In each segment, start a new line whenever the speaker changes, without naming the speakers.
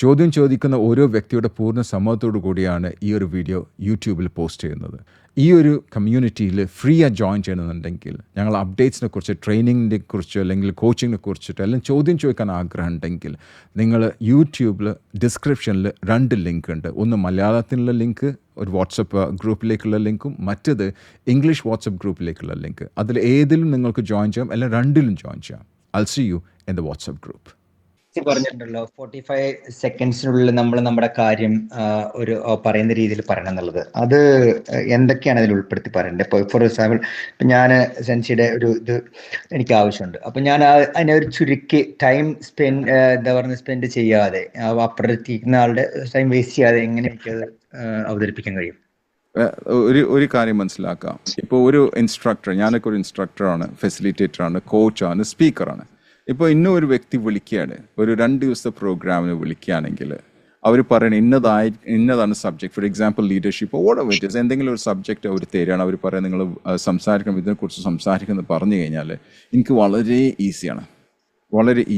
ചോദ്യം ചോദിക്കുന്ന ഓരോ വ്യക്തിയുടെ പൂർണ്ണ സമ്മതത്തോടു കൂടിയാണ് ഈ ഒരു വീഡിയോ യൂട്യൂബിൽ പോസ്റ്റ് ചെയ്യുന്നത്. ഈ ഒരു കമ്മ്യൂണിറ്റിയിൽ ഫ്രീ ആയി ജോയിൻ ചെയ്യണമെന്നുണ്ടെങ്കിൽ ഞങ്ങൾ അപ്ഡേറ്റ്സിനെ കുറിച്ച്, ട്രെയിനിങ്ങിനെ കുറിച്ച്, അല്ലെങ്കിൽ കോച്ചിങ്ങിനെ കുറിച്ചിട്ട് എല്ലാം ചോദ്യം ചോദിക്കാൻ ആഗ്രഹം ഉണ്ടെങ്കിൽ നിങ്ങൾ യൂട്യൂബിൽ ഡിസ്ക്രിപ്ഷനിൽ 2 ലിങ്ക് ഉണ്ട്. ഒന്ന് മലയാളത്തിലുള്ള ലിങ്ക്, ഒരു വാട്സപ്പ് ഗ്രൂപ്പിലേക്കുള്ള ലിങ്കും, മറ്റത് ഇംഗ്ലീഷ് വാട്സപ്പ് ഗ്രൂപ്പിലേക്കുള്ള ലിങ്ക്. അതിൽ ഏതിലും നിങ്ങൾക്ക് ജോയിൻ ചെയ്യാം, അല്ലെങ്കിൽ 2ലും ജോയിൻ ചെയ്യാം. I'll see you in the WhatsApp group.
പറഞ്ഞിട്ടുണ്ടല്ലോ 45 സെക്കൻഡ്സിനുള്ളിൽ നമ്മൾ നമ്മുടെ കാര്യം ഒരു പറയുന്ന രീതിയിൽ പറയണം എന്നുള്ളത്. അത് എന്തൊക്കെയാണ് അതിൽ ഉൾപ്പെടുത്തി പറയേണ്ടത്? ഇപ്പോൾ ഫോർ എക്സാമ്പിൾ ഇപ്പം ഞാൻ സെൻസിയുടെ ഒരു ഇത് എനിക്ക് ആവശ്യമുണ്ട്. അപ്പം ഞാൻ അതിനെ ഒരു ചുരുക്കി ടൈം സ്പെൻഡ് ചെയ്യാതെ അപ്പുറത്തിരിക്കുന്ന ആളുടെ ടൈം വേസ്റ്റ് ചെയ്യാതെ എങ്ങനെ എനിക്കത് അവതരിപ്പിക്കാൻ കഴിയും?
ഒരു കാര്യം മനസ്സിലാക്കാം. ഇപ്പോൾ ഒരു ഇൻസ്ട്രക്ടർ, ഞാനൊക്കെ ഒരു ഇൻസ്ട്രക്ടറാണ്, ഫെസിലിറ്റേറ്ററാണ്, കോച്ചാണ്, സ്പീക്കറാണ്. ഇപ്പോൾ ഒരു വ്യക്തി വിളിക്കുകയാണ്, ഒരു 2 ദിവസത്തെ പ്രോഗ്രാമിന് വിളിക്കുകയാണെങ്കിൽ അവർ പറയണ ഇന്നതാണ് subject. For example leadership, whatever it is, എന്തെങ്കിലും ഒരു സബ്ജക്റ്റ് അവർ തരികയാണ്. അവർ പറയാൻ നിങ്ങൾ സംസാരിക്കണം, ഇതിനെക്കുറിച്ച് സംസാരിക്കുന്നത് പറഞ്ഞു കഴിഞ്ഞാൽ എനിക്ക് വളരെ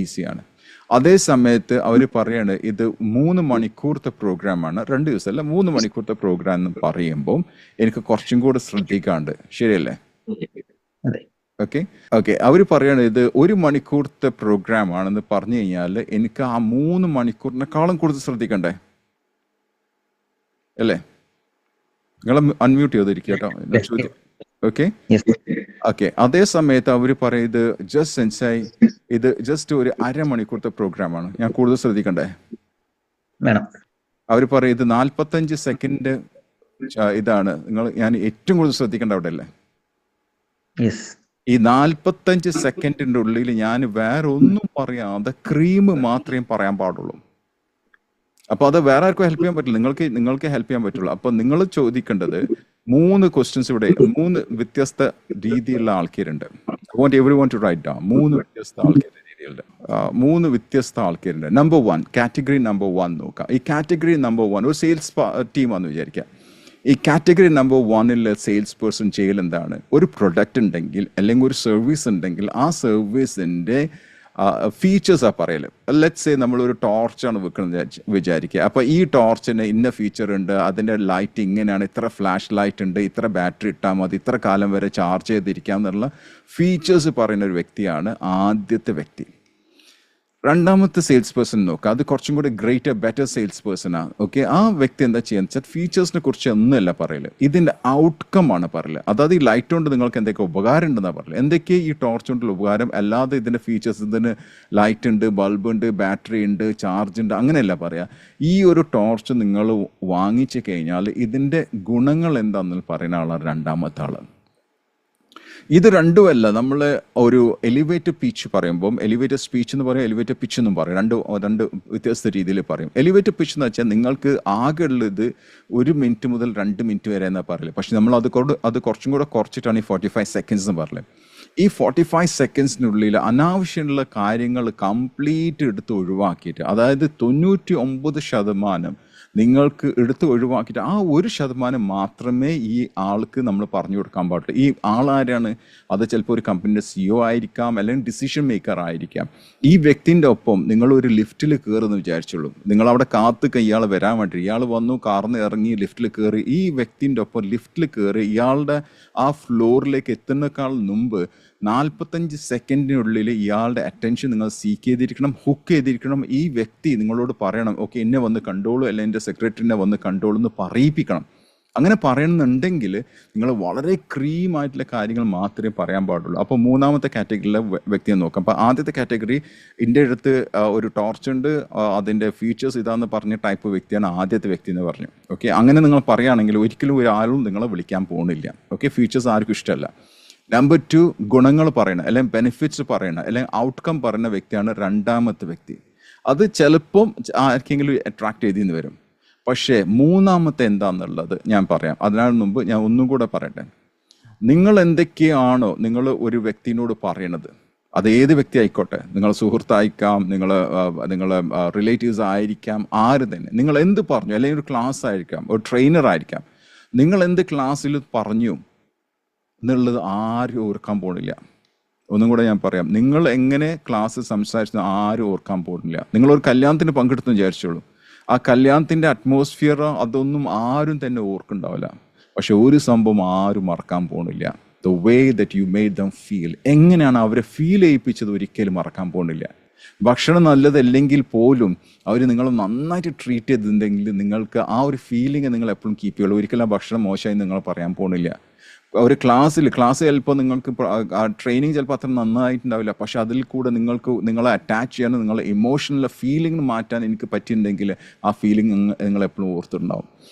ഈസിയാണ്. അതേ സമയത്ത് അവർ പറയാണ് ഇത് 3 മണിക്കൂറത്തെ പ്രോഗ്രാമാണ്, 2 ദിവസമല്ല 3 മണിക്കൂറത്തെ പ്രോഗ്രാം എന്ന് പറയുമ്പോൾ എനിക്ക് കുറച്ചും കൂടെ ശ്രദ്ധിക്കാണ്ട്, ശരിയല്ലേ? ഓക്കെ അവർ പറയാണ് ഇത് 1 മണിക്കൂറത്തെ പ്രോഗ്രാം ആണെന്ന് പറഞ്ഞു കഴിഞ്ഞാൽ എനിക്ക് ആ 3 മണിക്കൂറിനെക്കാളും കൂടുതൽ ശ്രദ്ധിക്കണ്ടേ, അല്ലേ? നിങ്ങൾ അൺമ്യൂട്ട് ചെയ്തിരിക്കുക കേട്ടോ. ഓക്കെ അതേ സമയത്ത് അവർ പറയും ഇത് ജസ്റ്റ് ഒരു 1/2 മണിക്കൂറത്തെ പ്രോഗ്രാമാണ്, ഞാൻ കൂടുതൽ ശ്രദ്ധിക്കണ്ടേ? അവർ പറയും ഇത് 45 സെക്കൻഡ് ഇതാണ്, ഞാൻ ഏറ്റവും കൂടുതൽ ശ്രദ്ധിക്കേണ്ട അവിടെ അല്ലേ? ഈ 45 സെക്കൻഡിന്റെ ഉള്ളിൽ ഞാൻ വേറെ ഒന്നും പറയാതെ ക്രീം മാത്രമേ പറയാൻ പാടുള്ളൂ. അപ്പൊ അത് വേറെ ആർക്കും ഹെൽപ്പ് ചെയ്യാൻ പറ്റില്ല, നിങ്ങൾക്ക് ഹെൽപ്പ് ചെയ്യാൻ പറ്റുള്ളൂ. അപ്പൊ നിങ്ങൾ ചോദിക്കേണ്ടത് 3 ക്വസ്റ്റ്യൻസ്. ഇവിടെ 3 വ്യത്യസ്ത രീതിയിലുള്ള ആൾക്കാരുണ്ട്. I want everyone to write down 3 വ്യത്യസ്ത ആൾക്കാരുണ്ട്. നമ്പർ 1, കാറ്റഗറി നമ്പർ 1 നോക്കാം. ഈ കാറ്റഗറി നമ്പർ 1 ഒരു സെയിൽസ് ടീമാണെന്ന് വിചാരിക്കാം. ഈ കാറ്റഗറി നമ്പർ 1 സെയിൽസ് പേഴ്സൺ ചെയ്യൽ എന്താണ്? ഒരു പ്രൊഡക്റ്റ് ഉണ്ടെങ്കിൽ അല്ലെങ്കിൽ ഒരു സർവീസ് ഉണ്ടെങ്കിൽ ആ സർവീസിൻ്റെ ഫീച്ചേഴ്സാണ് പറയൽ. ലെറ്റ്സ് സേ നമ്മളൊരു ടോർച്ചാണ് വെക്കുന്നത് വിചാരിക്കുക. അപ്പോൾ ഈ ടോർച്ചിന് ഇന്ന ഫീച്ചർ ഉണ്ട്, അതിൻ്റെ ലൈറ്റ് ഇങ്ങനെയാണ്, ഇത്ര ഫ്ലാഷ് ലൈറ്റ് ഉണ്ട്, ഇത്ര ബാറ്ററി ഇട്ടാൽ മതി, ഇത്ര കാലം വരെ ചാർജ് ചെയ്തിരിക്കാം എന്നുള്ള ഫീച്ചേഴ്സ് പറയുന്ന ഒരു വ്യക്തിയാണ് ആദ്യത്തെ വ്യക്തി. രണ്ടാമത്തെ സെയിൽസ് പേഴ്സൺ നോക്കുക, അത് കുറച്ചും കൂടി ബെറ്റർ സെയിൽസ് പേഴ്സണാണ്. ഓക്കെ, ആ വ്യക്തി എന്താ ചെയ്യുന്നത് വെച്ചാൽ ഫീച്ചേഴ്സിനെ കുറിച്ച് ഒന്നുമല്ല പറയല്, ഇതിൻ്റെ ഔട്ട്കം ആണ് പറയല്. അതായത് ഈ ലൈറ്റ് കൊണ്ട് നിങ്ങൾക്ക് എന്തൊക്കെ ഉപകാരം ഉണ്ടെന്നാണ് പറയല്. എന്തൊക്കെ ഈ ടോർച്ച് കൊണ്ടുള്ള ഉപകാരം, അല്ലാതെ ഇതിൻ്റെ ഫീച്ചേഴ്സ്, ഇതിന് ലൈറ്റ് ഉണ്ട്, ബൾബ് ഉണ്ട്, ബാറ്ററി ഉണ്ട്, ചാർജ് ഉണ്ട്, അങ്ങനെയല്ല പറയാം. ഈ ഒരു ടോർച്ച് നിങ്ങൾ വാങ്ങിച്ചു കഴിഞ്ഞാൽ ഇതിൻ്റെ ഗുണങ്ങൾ എന്താണെന്ന് പറയുന്ന ആളാണ് രണ്ടാമത്തെ ആൾ. ഇത് രണ്ടുമല്ല, നമ്മൾ ഒരു എലിവേറ്റർ പിച്ച് പറയുമ്പം എലിവേറ്റർ സ്പീച്ച് എന്ന് പറയും, എലിവേറ്റർ പിച്ച് എന്നും പറയും. രണ്ട് വ്യത്യസ്ത രീതിയിൽ പറയും. എലിവേറ്റർ പിച്ച് എന്ന് വെച്ചാൽ നിങ്ങൾക്ക് ആകെ ഉള്ളത് 1 മിനിറ്റ് മുതൽ 2 മിനിറ്റ് വരെ എന്നാണ് പറയല്. പക്ഷെ നമ്മൾ അത് കുറച്ചും കൂടെ കുറച്ചിട്ടാണ് ഈ 45 സെക്കൻഡ്സ് എന്ന് പറയല്. ഈ 45 സെക്കൻഡ്സിനുള്ളിൽ അനാവശ്യമുള്ള കാര്യങ്ങൾ കംപ്ലീറ്റ് എടുത്ത് ഒഴിവാക്കിയിട്ട്, അതായത് 99% നിങ്ങൾക്ക് എടുത്ത് ഒഴിവാക്കിയിട്ട് ആ 1% മാത്രമേ ഈ ആൾക്ക് നമ്മൾ പറഞ്ഞു കൊടുക്കാൻ പാടുള്ളൂ. ഈ ആളാരാണ്? അത് ചിലപ്പോൾ ഒരു കമ്പനിയുടെ CEO ആയിരിക്കാം, അല്ലെങ്കിൽ ഡിസിഷൻ മേക്കർ ആയിരിക്കാം. ഈ വ്യക്തിൻ്റെ ഒപ്പം നിങ്ങൾ ഒരു ലിഫ്റ്റിൽ കയറുമെന്ന് വിചാരിച്ചുള്ളൂ. നിങ്ങളവിടെ കാത്ത് ഇയാൾ വരാൻ വേണ്ടി, ഇയാൾ വന്നു, കാറിന്ന് ഇറങ്ങി ലിഫ്റ്റിൽ കയറി. ഈ വ്യക്തിൻ്റെ ഒപ്പം ലിഫ്റ്റിൽ കയറി ഇയാളുടെ ആ ഫ്ലോറിലേക്ക് എത്തുന്നേക്കാൾ മുമ്പ് 45 സെക്കൻഡിനുള്ളിൽ ഇയാളുടെ അറ്റൻഷൻ നിങ്ങൾ സീക്ക് ചെയ്തിരിക്കണം, ഹുക്ക് ചെയ്തിരിക്കണം. ഈ വ്യക്തി നിങ്ങളോട് പറയണം, ഓക്കെ എന്നെ വന്ന് കണ്ടോളൂ, അല്ലെങ്കിൽ എൻ്റെ സെക്രട്ടറിനെ വന്ന് കണ്ടോളൂ എന്ന് പറയിപ്പിക്കണം. അങ്ങനെ പറയണമെന്നുണ്ടെങ്കിൽ നിങ്ങൾ വളരെ ക്രീമായിട്ടുള്ള കാര്യങ്ങൾ മാത്രമേ പറയാൻ പാടുള്ളൂ. അപ്പോൾ 3ാമത്തെ കാറ്റഗറിയിലെ വ്യക്തിയെ നോക്കാം. അപ്പോൾ ആദ്യത്തെ കാറ്റഗറി, എൻ്റെ അടുത്ത് ഒരു ടോർച്ച് ഉണ്ട്, അതിൻ്റെ ഫീച്ചേഴ്സ് ഇതാന്ന് പറഞ്ഞ ടൈപ്പ് വ്യക്തിയാണ് ആദ്യത്തെ വ്യക്തി എന്ന് പറഞ്ഞു. ഓക്കെ, അങ്ങനെ നിങ്ങൾ പറയുകയാണെങ്കിൽ ഒരിക്കലും ഒരാളും നിങ്ങളെ വിളിക്കാൻ പോകുന്നില്ല. ഓക്കെ, ഫീച്ചേഴ്സ് ആർക്കും ഇഷ്ടമല്ല. നമ്പർ 2, ഗുണങ്ങൾ പറയണം, അല്ലെങ്കിൽ ബെനിഫിറ്റ്സ് പറയണം, അല്ലെങ്കിൽ ഔട്ട്കം പറയുന്ന വ്യക്തിയാണ് രണ്ടാമത്തെ വ്യക്തി. അത് ചിലപ്പം ആർക്കെങ്കിലും അട്രാക്ട് ചെയ്തെന്ന് വരും. പക്ഷേ 3ാമത്തെ എന്താണെന്നുള്ളത് ഞാൻ പറയാം. അതിനു മുമ്പ് ഞാൻ ഒന്നും കൂടെ പറയട്ടെ. നിങ്ങൾ എന്തൊക്കെയാണോ നിങ്ങൾ ഒരു വ്യക്തിനോട് പറയണത്, അത് ഏത് വ്യക്തി ആയിക്കോട്ടെ, നിങ്ങൾ സുഹൃത്തായിരിക്കാം, നിങ്ങൾ റിലേറ്റീവ്സ് ആയിരിക്കാം, ആര് തന്നെ, നിങ്ങൾ എന്ത് പറഞ്ഞു, അല്ലെങ്കിൽ ഒരു ക്ലാസ് ആയിരിക്കാം, ഒരു ട്രെയിനർ ആയിരിക്കാം, നിങ്ങൾ എന്ത് ക്ലാസ്സിൽ പറഞ്ഞു എന്നുള്ളത് ആരും ഓർക്കാൻ പോകുന്നില്ല. ഒന്നും കൂടെ ഞാൻ പറയാം, നിങ്ങൾ എങ്ങനെ ക്ലാസ് സംസാരിച്ചത് ആരും ഓർക്കാൻ പോകുന്നില്ല. നിങ്ങളൊരു കല്യാണത്തിന് പങ്കെടുത്തെന്ന് വിചാരിച്ചോളൂ, ആ കല്യാണത്തിൻ്റെ അറ്റ്മോസ്ഫിയർ അതൊന്നും ആരും തന്നെ ഓർക്കുന്നുണ്ടാവില്ല. പക്ഷെ ഒരു സംഭവം ആരും മറക്കാൻ പോകുന്നില്ല, the way that you made dum feel. എങ്ങനെയാണ് അവരെ ഫീൽ ചെയ്യിപ്പിച്ചത് ഒരിക്കലും മറക്കാൻ പോകുന്നില്ല. ഭക്ഷണം നല്ലതല്ലെങ്കിൽ പോലും അവർ നിങ്ങൾ നന്നായിട്ട് ട്രീറ്റ് ചെയ്തിട്ടുണ്ടെങ്കിൽ നിങ്ങൾക്ക് ആ ഒരു ഫീലിംഗ് നിങ്ങൾ എപ്പോഴും കീപ്പ് ചെയ്യുള്ളൂ. ഒരിക്കലും ആ ഭക്ഷണം മോശമായി നിങ്ങൾ പറയാൻ പോകുന്നില്ല. ഒരു ക്ലാസ് ചിലപ്പോൾ നിങ്ങൾക്ക് ട്രെയിനിങ് ചിലപ്പോൾ അത്ര നന്നായിട്ടുണ്ടാവില്ല, പക്ഷെ അതിൽ കൂടെ നിങ്ങളെ അറ്റാച്ച് ചെയ്യാൻ, നിങ്ങളെ ഇമോഷണൽ ഫീലിംഗ് മാറ്റാൻ എനിക്ക് പറ്റിയിട്ടുണ്ടെങ്കിൽ ആ ഫീലിംഗ് നിങ്ങൾ എപ്പോഴും ഓർത്തിട്ടുണ്ടാവും.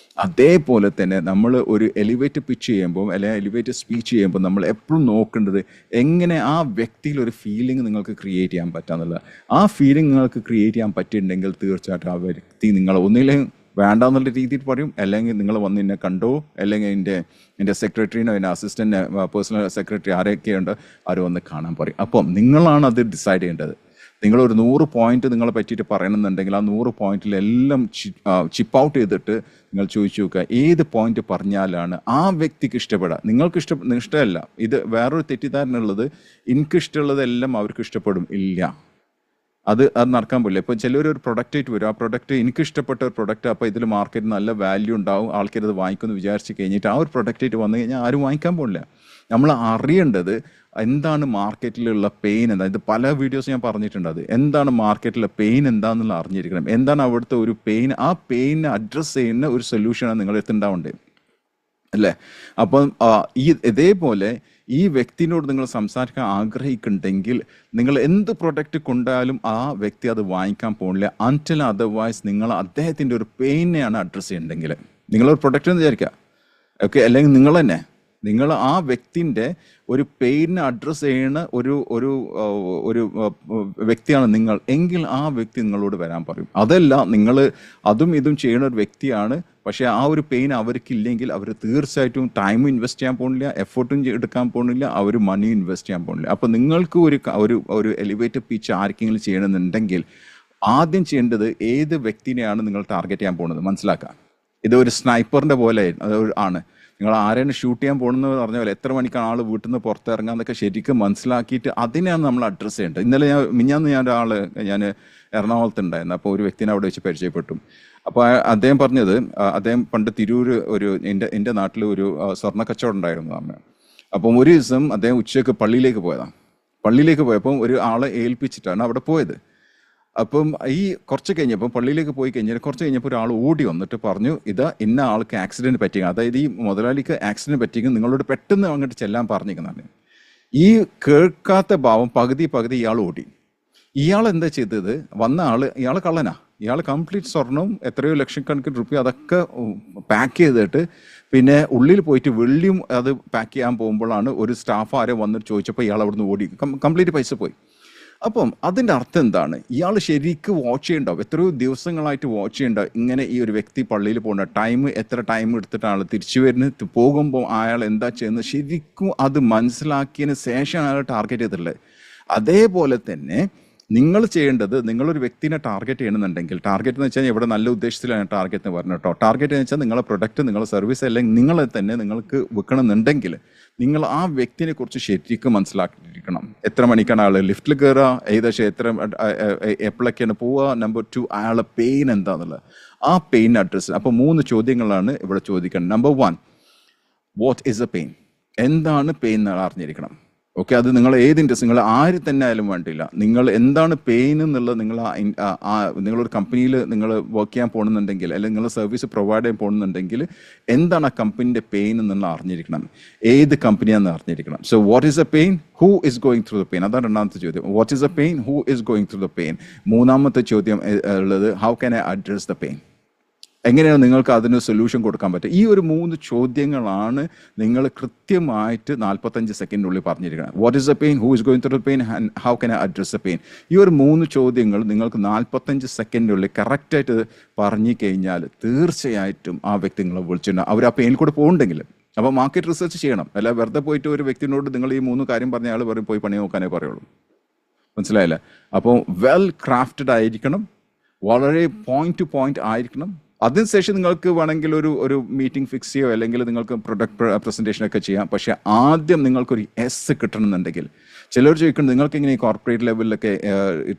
അതേപോലെ തന്നെ നമ്മൾ ഒരു എലിവേറ്റർ പിച്ച് ചെയ്യുമ്പോൾ അല്ലെങ്കിൽ എലിവേറ്റർ സ്പീച്ച് ചെയ്യുമ്പോൾ നമ്മൾ എപ്പോഴും നോക്കേണ്ടത് എങ്ങനെ ആ വ്യക്തിയിൽ ഒരു ഫീലിംഗ് നിങ്ങൾക്ക് ക്രിയേറ്റ് ചെയ്യാൻ പറ്റാന്നുള്ളത്. ആ ഫീലിംഗ് നിങ്ങൾക്ക് ക്രിയേറ്റ് ചെയ്യാൻ പറ്റിയിട്ടുണ്ടെങ്കിൽ തീർച്ചയായിട്ടും ആ വ്യക്തി നിങ്ങൾ ഒന്നില്ലെങ്കിൽ വേണ്ടാന്നുള്ള രീതിയിൽ പറയും, അല്ലെങ്കിൽ നിങ്ങൾ വന്ന് എന്നെ കണ്ടോ, അല്ലെങ്കിൽ എൻ്റെ സെക്രട്ടറിനോ എൻ്റെ അസിസ്റ്റൻ്റ് പേഴ്സണൽ സെക്രട്ടറി ആരൊക്കെയുണ്ട് അവർ വന്ന് കാണാൻ പറയും. അപ്പം നിങ്ങളാണ് അത് ഡിസൈഡ് ചെയ്യേണ്ടത്. നിങ്ങളൊരു 100 പോയിന്റ് നിങ്ങളെ പറ്റിയിട്ട് പറയണമെന്നുണ്ടെങ്കിൽ ആ 100 പോയിന്റിലെല്ലാം ചിപ്പ് ഔട്ട് ചെയ്തിട്ട് നിങ്ങൾ ചോദിച്ചു നോക്കുക ഏത് പോയിന്റ് പറഞ്ഞാലാണ് ആ വ്യക്തിക്ക് ഇഷ്ടപ്പെടുക. നിങ്ങൾക്ക് ഇഷ്ടമല്ല, ഇത് വേറൊരു തെറ്റിദ്ധാരണയുള്ളത് എനിക്കിഷ്ടമുള്ളതെല്ലാം അവർക്ക് ഇഷ്ടപ്പെടും, ഇല്ല, അത് നടക്കാൻ പോലില്ല. ഇപ്പം ചിലർ ഒരു പ്രൊഡക്റ്റ് ആയിട്ട് വരും, ആ പ്രൊഡക്റ്റ് എനിക്ക് ഇഷ്ടപ്പെട്ട ഒരു പ്രൊഡക്റ്റ്, അപ്പോൾ ഇതിൽ മാർക്കറ്റിൽ നല്ല വാല്യൂ ഉണ്ടാവും, ആൾക്കാർ അത് വാങ്ങിക്കുമെന്ന് വിചാരിച്ച് കഴിഞ്ഞിട്ട് ആ ഒരു പ്രൊഡക്റ്റ് ആയിട്ട് വന്നു കഴിഞ്ഞാൽ ആരും വാങ്ങിക്കാൻ പോലില്ല. നമ്മൾ അറിയേണ്ടത് എന്താണ് മാർക്കറ്റിലുള്ള പെയിൻ എന്താ. ഇത് പല വീഡിയോസ് ഞാൻ പറഞ്ഞിട്ടുണ്ട്. അത് എന്താണ് മാർക്കറ്റിലെ പെയിൻ എന്താണെന്നുള്ള അറിഞ്ഞിരിക്കണം. എന്താണ് അവിടുത്തെ ഒരു പെയിൻ, ആ പെയിനെ അഡ്രസ്സ് ചെയ്യുന്ന ഒരു സൊല്യൂഷനാണ് നിങ്ങളുടെ അടുത്ത് ഉണ്ടാവേണ്ടത്, അല്ലേ? അപ്പം ഇതേപോലെ ഈ വ്യക്തിനോട് നിങ്ങൾ സംസാരിക്കാൻ ആഗ്രഹിക്കുന്നുണ്ടെങ്കിൽ നിങ്ങൾ എന്ത് പ്രൊഡക്റ്റ് കൊണ്ടാലും ആ വ്യക്തി അത് വാങ്ങിക്കാൻ പോകില്ല അൺടിൽ അതർവൈസ് നിങ്ങൾ അദ്ദേഹത്തിൻ്റെ ഒരു പെയിനെയാണ് അഡ്രസ്സ് ചെയ്യുന്നുണ്ടെങ്കിൽ. നിങ്ങളൊരു പ്രൊഡക്റ്റ് എന്ന് വിചാരിക്കുക, ഓക്കെ, അല്ലെങ്കിൽ നിങ്ങൾ ആ വ്യക്തിൻ്റെ ഒരു പെയിനെ അഡ്രസ്സ് ചെയ്യുന്ന ഒരു വ്യക്തിയാണ് നിങ്ങൾ എങ്കിൽ ആ വ്യക്തി നിങ്ങളോട് വരാൻ പറയും. അതല്ല നിങ്ങൾ അതും ഇതും ചെയ്യുന്ന ഒരു വ്യക്തിയാണ്, പക്ഷേ ആ ഒരു പെയിൻ അവർക്കില്ലെങ്കിൽ അവർ തീർച്ചയായിട്ടും ടൈമും ഇൻവെസ്റ്റ് ചെയ്യാൻ പോകുന്നില്ല, എഫേർട്ടും എടുക്കാൻ പോകുന്നില്ല, അവർ മണി ഇൻവെസ്റ്റ് ചെയ്യാൻ പോകുന്നില്ല. അപ്പോൾ നിങ്ങൾക്ക് ഒരു എലിവേറ്റർ പിച്ച് ആർക്കെങ്കിലും ചെയ്യണമെന്നുണ്ടെങ്കിൽ ആദ്യം ചെയ്യേണ്ടത് ഏത് വ്യക്തിനെയാണ് നിങ്ങൾ ടാർഗറ്റ് ചെയ്യാൻ പോകുന്നത് മനസ്സിലാക്കുക. ഇത് ഒരു സ്നൈപ്പറിൻ്റെ പോലെ ആണ്. നിങ്ങൾ ആരെയാണ് ഷൂട്ട് ചെയ്യാൻ പോകണമെന്ന് പറഞ്ഞ പോലെ എത്ര മണിക്കാണ് ആൾ വീട്ടിൽ നിന്ന് പുറത്തിറങ്ങാന്നൊക്കെ ശരിക്കും മനസ്സിലാക്കിയിട്ട് അതിനെയാണ് നമ്മൾ അഡ്രസ്സ് ചെയ്യേണ്ടത്. ഇന്നലെ മിഞ്ഞാന്ന് ഞാൻ എറണാകുളത്ത് ഉണ്ടായിരുന്നു. അപ്പോൾ ഒരു വ്യക്തിനെ അവിടെ വെച്ച് പരിചയപ്പെട്ടു. അപ്പോൾ അദ്ദേഹം പറഞ്ഞത്, അദ്ദേഹം പണ്ട് തിരൂര് എൻ്റെ നാട്ടിൽ ഒരു സ്വർണ്ണ കച്ചവടം ഉണ്ടായിരുന്നു അമ്മ. അപ്പം ഒരു ദിവസം അദ്ദേഹം ഉച്ചയ്ക്ക് പള്ളിയിലേക്ക് പോയപ്പം ഒരു ആളെ ഏൽപ്പിച്ചിട്ടാണ് അവിടെ പോയത്. അപ്പം കുറച്ച് കഴിഞ്ഞപ്പോൾ പള്ളിയിലേക്ക് പോയി കഴിഞ്ഞാൽ കുറച്ച് കഴിഞ്ഞപ്പോൾ ഒരാൾ ഓടി വന്നിട്ട് പറഞ്ഞു, ഇന്ന ആൾക്ക് ആക്സിഡൻറ്റ് പറ്റിയ, അതായത് ഈ മുതലാളിക്ക് ആക്സിഡൻറ്റ് പറ്റിയെങ്കിൽ നിങ്ങളോട് പെട്ടെന്ന് അങ്ങോട്ട് ചെല്ലാൻ പറഞ്ഞിരിക്കുന്നതാണ്. ഈ കേൾക്കാത്ത ഭാവം പകുതി ഇയാൾ ഓടി. ഇയാൾ എന്താ ചെയ്തത്, ഇയാൾ കള്ളനാ. ഇയാൾ കംപ്ലീറ്റ് സ്വർണവും എത്രയോ ലക്ഷക്കണക്കിന് റുപ്യ അതൊക്കെ പാക്ക് ചെയ്തിട്ട് പിന്നെ ഉള്ളിൽ പോയിട്ട് വെള്ളിയും അത് പാക്ക് ചെയ്യാൻ പോകുമ്പോഴാണ് ഒരു സ്റ്റാഫ് ആരെ വന്നിട്ട് ചോദിച്ചപ്പോൾ ഇയാൾ അവിടുന്ന് ഓടി, കംപ്ലീറ്റ് പൈസ പോയി. അപ്പം അതിൻ്റെ അർത്ഥം എന്താണ്, ഇയാൾ ശരിക്കും വാച്ച് ചെയ്യണ്ടാവും, എത്രയോ ദിവസങ്ങളായിട്ട് വാച്ച് ചെയ്യണ്ടാവും ഇങ്ങനെ ഈ ഒരു വ്യക്തി പള്ളിയിൽ പോകുന്ന എത്ര ടൈം എടുത്തിട്ടാണ് തിരിച്ചു വരുന്നത്, പോകുമ്പോൾ അയാൾ എന്താ ചെയ്യുന്നത് ശരിക്കും അത് മനസ്സിലാക്കിയതിന് ശേഷമാണ് അയാൾ ടാർഗറ്റ് ചെയ്തിട്ടുള്ളത്. അതേപോലെ തന്നെ നിങ്ങൾ ചെയ്യേണ്ടത്, നിങ്ങളൊരു വ്യക്തിനെ ടാർഗറ്റ് ചെയ്യണമെന്നുണ്ടെങ്കിൽ, ടാർഗറ്റ് എന്ന് വെച്ചാൽ ഇവിടെ നല്ല ഉദ്ദേശത്തിലാണ് ടാർഗറ്റ് എന്ന് പറഞ്ഞു കേട്ടോ. ടാർഗറ്റ് എന്ന് വെച്ചാൽ നിങ്ങളെ പ്രൊഡക്റ്റ്, നിങ്ങളെ സർവീസ് അല്ലെങ്കിൽ നിങ്ങളെ തന്നെ നിങ്ങൾക്ക് വിൽക്കണമെന്നുണ്ടെങ്കിൽ നിങ്ങൾ ആ വ്യക്തിനെ കുറിച്ച് ശരിക്കും മനസ്സിലാക്കിയിരിക്കണം. എത്ര മണിക്കാണ് ആൾ ലിഫ്റ്റിൽ കയറുക, ഏകദേശം എപ്പോഴൊക്കെയാണ് പോവുക, നമ്പർ 2 അയാളെ പെയിൻ എന്താണെന്നുള്ളത്, ആ പെയിൻ അഡ്രസ്സ്. അപ്പോൾ 3 ചോദ്യങ്ങളാണ് ഇവിടെ ചോദിക്കുന്നത്. Number 1, what is A pain, എന്താണ് പെയിൻ എന്ന് അറിഞ്ഞിരിക്കണം. ഓക്കെ, അത് നിങ്ങൾ ഏത് ഇൻട്രസ്റ്റ്, നിങ്ങൾ ആര് തന്നെ ആയാലും വേണ്ടില്ല, നിങ്ങൾ എന്താണ് പെയിൻ എന്നുള്ളത്, നിങ്ങളൊരു കമ്പനിയിൽ നിങ്ങൾ വർക്ക് ചെയ്യാൻ പോകുന്നുണ്ടെങ്കിൽ അല്ലെങ്കിൽ നിങ്ങൾ സർവീസ് പ്രൊവൈഡ് ചെയ്യാൻ പോകുന്നുണ്ടെങ്കിൽ എന്താണ് ആ കമ്പനീൻ്റെ പെയിൻ എന്നുള്ള അറിഞ്ഞിരിക്കണം, ഏത് കമ്പനിയാണെന്ന് അറിഞ്ഞിരിക്കണം. So what is A pain, who is going through the pain, അതാണ് രണ്ടാമത്തെ ചോദ്യം. What is A pain, who is going through the pain. മൂന്നാമത്തെ ചോദ്യം ഉള്ളത്, how can I address the pain, എങ്ങനെയാണ് നിങ്ങൾക്ക് അതിന് സൊല്യൂഷൻ കൊടുക്കാൻ പറ്റുക. ഈ ഒരു 3 ചോദ്യങ്ങളാണ് നിങ്ങൾ കൃത്യമായിട്ട് 45 സെക്കൻഡിനുള്ളിൽ പറഞ്ഞിരിക്കുന്നത്. What is the pain, who is going through the pain, and how can I address the pain. ഈ ഒരു 3 ചോദ്യങ്ങൾ നിങ്ങൾക്ക് 45 സെക്കൻഡിനുള്ളിൽ കറക്റ്റായിട്ട് പറഞ്ഞു കഴിഞ്ഞാൽ തീർച്ചയായിട്ടും ആ വ്യക്തി നിങ്ങളെ വിളിച്ചിട്ടുണ്ടാകും. അവർ ആ പെയിനിൽ കൂടെ പോകുന്നുണ്ടെങ്കിൽ. അപ്പോൾ മാർക്കറ്റ് റിസർച്ച് ചെയ്യണം, അല്ല വെറുതെ പോയിട്ട് ഒരു വ്യക്തിനോട് നിങ്ങൾ ഈ 3 കാര്യം പറഞ്ഞ ആൾ പോയി പണി നോക്കാനേ പറയുള്ളൂ. മനസ്സിലായില്ല? അപ്പോൾ വെൽ ക്രാഫ്റ്റഡ് ആയിരിക്കണം, വളരെ പോയിന്റ് ടു പോയിന്റ് ആയിരിക്കണം. അതിനുശേഷം നിങ്ങൾക്ക് വേണമെങ്കിൽ ഒരു മീറ്റിംഗ് ഫിക്സ് ചെയ്യോ അല്ലെങ്കിൽ നിങ്ങൾക്ക് പ്രൊഡക്റ്റ് പ്രസൻറ്റേഷൻ ഒക്കെ ചെയ്യാം. പക്ഷേ ആദ്യം നിങ്ങൾക്കൊരു എസ് കിട്ടണമെന്നുണ്ടെങ്കിൽ, ചിലർ ചോദിക്കുന്നത് നിങ്ങൾക്ക് ഇങ്ങനെ കോർപ്പറേറ്റ് ലെവലിലൊക്കെ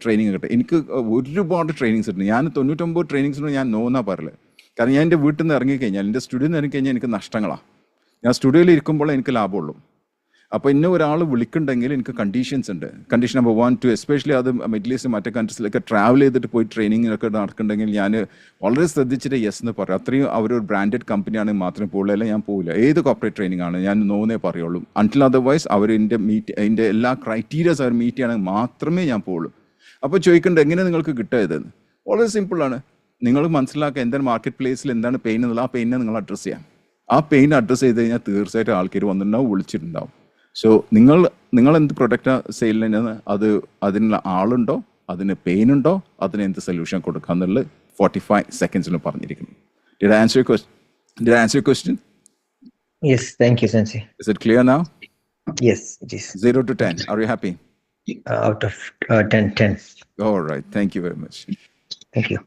ട്രെയിനിങ് കിട്ടും. എനിക്ക് ഒരുപാട് ട്രെയിനിങ്സ് ഉണ്ട്. ഞാൻ 99 ട്രെയിനിങ്സിന് ഞാൻ നോ എന്നാ പറയല്. കാരണം ഞാൻ എൻ്റെ വീട്ടിൽ നിന്ന് ഇറങ്ങിക്കഴിഞ്ഞാൽ, എൻ്റെ സ്റ്റുഡിയോയിൽ നിന്ന് ഇറങ്ങിക്കഴിഞ്ഞാൽ എനിക്ക് നഷ്ടങ്ങളാണ്. ഞാൻ സ്റ്റുഡിയോയിൽ ഇരിക്കുമ്പോൾ എനിക്ക് ലാഭമുള്ളൂ. അപ്പോൾ ഇന്ന ഒരാൾ വിളിക്കുന്നുണ്ടെങ്കിൽ എനിക്ക് കണ്ടീഷൻസ് ഉണ്ട്. കണ്ടീഷൻ നമ്പർ 1, 2, എസ്പെഷ്യലി അത് മിഡിൽ ഈസ്റ്റ് മറ്റേ കൺട്രീസിലൊക്കെ ട്രാവൽ ചെയ്തിട്ട് പോയി ട്രെയിനിങ്ങിനൊക്കെ നടക്കുന്നുണ്ടെങ്കിൽ ഞാൻ വളരെ ശ്രദ്ധിച്ചിട്ട് യെസ് എന്ന് പറയും. അത്രയും അവരൊരു ബ്രാൻഡഡ് കമ്പനിയാണെങ്കിൽ മാത്രമേ പോകുള്ളൂ, അല്ലെങ്കിൽ ഞാൻ പോകില്ല. ഏത് കോർപ്പറേറ്റ് ട്രെയിനിങ് ആണ് ഞാൻ നോന്നേ പറയുള്ളൂ. അൺടിൽ അതർവൈസ് അവർ എൻ്റെ എല്ലാ ക്രൈറ്റീരിയാസ് അവർ മീറ്റ് ചെയ്യണമെങ്കിൽ മാത്രമേ ഞാൻ പോകുള്ളൂ. അപ്പോൾ ചോദിക്കേണ്ടത് എങ്ങനെ നിങ്ങൾക്ക് കിട്ടിയതെന്ന്? വളരെ സിമ്പിളാണ്. നിങ്ങൾ മനസ്സിലാക്കുക എന്താണ് മാർക്കറ്റ് പ്ലേസിൽ എന്താണ് പെയിൻ എന്നുള്ളത്. ആ പെയിനെ നിങ്ങൾ അഡ്രസ്സ് ചെയ്യാം. ആ പെയിൻ അഡ്രസ്സ് ചെയ്ത് കഴിഞ്ഞാൽ തീർച്ചയായിട്ടും ആൾക്കാർ വന്നിട്ടുണ്ടാവും, വിളിച്ചിട്ടുണ്ടാവും. സോ നിങ്ങൾ എന്ത് പ്രൊഡക്റ്റ് സെയിലിന് അതിനുള്ള ആളുണ്ടോ, അതിന് പെയിൻ ഉണ്ടോ, അതിന് എന്ത് സൊല്യൂഷൻ കൊടുക്കുക എന്നുള്ളത് 45 സെക്കൻഡ്സിൽ പറഞ്ഞിരിക്കുന്നു. Did I answer your question?
Yes, thank you, Sensei.
Is it clear now?
Yes, it is.
0 to 10. Are you happy?
Out of 10.
All right. Thank you very much.
Thank you.